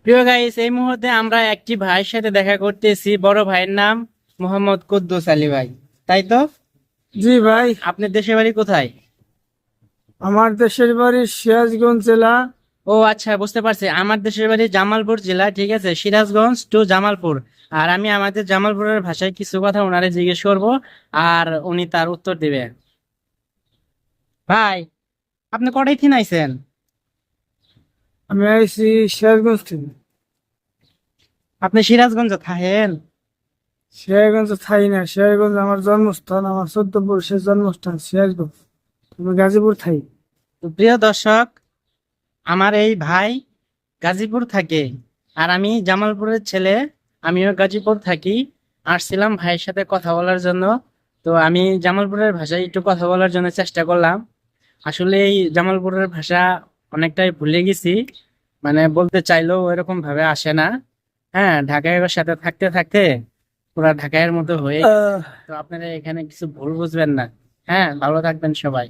প্রিয় গাইস, এই মুহূর্তে আমরা একটি ভাইয়ের সাথে দেখা করতেছি। বড় ভাইয়ের নাম মোহাম্মদ কুদ্দুস আলী ভাই, তাই তো? জি ভাই। আপনার দেশের বাড়ি কোথায়? আমার দেশের বাড়ি সিরাজগঞ্জ জেলা। ও আচ্ছা, বুঝতে পারছি। আমার দেশের বাড়ি জামালপুর জেলা, ঠিক আছে, সিরাজগঞ্জ টু জামালপুর। আর আমি আমাদের জামালপুরের ভাষায় কিছু কথা ওনারে জিজ্ঞেস করব, আর উনি তার উত্তর দিবে। ভাই, আপনি কটাই থিন আইছেন? আমি আইছি সিরাজগঞ্জ থেকে। আপনি সিরাজগঞ্জ থাকেন? সিরাজগঞ্জ থাই না, সিরাজগঞ্জ আমার জন্মস্থান, আমার 14 পুরুষের জন্মস্থান সিরাজগঞ্জ। আমি গাজীপুর থাই। তো প্রিয় দর্শক, আমার এই ভাই গাজীপুর থাকে, আর আমি জামালপুরের ছেলে। আমিও গাজীপুর থাকি। আসছিলাম ভাইয়ের সাথে কথা বলার জন্য। তো আমি জামালপুরের ভাষায় একটু কথা বলার জন্য চেষ্টা করলাম। আসলে এই জামালপুরের ভাষা অনেকটাই ভুলে গেছি, মানে বলতে চাইলেও এরকম ভাবে আসে না। হ্যাঁ, ঢাকাইয়ের সাথে থাকতে থাকতে পুরা ঢাকাইয়ের মতো হয়ে গেছে। আহ, তো আপনারা এখানে কিছু ভুল বুঝবেন না। হ্যাঁ, ভালো থাকবেন সবাই।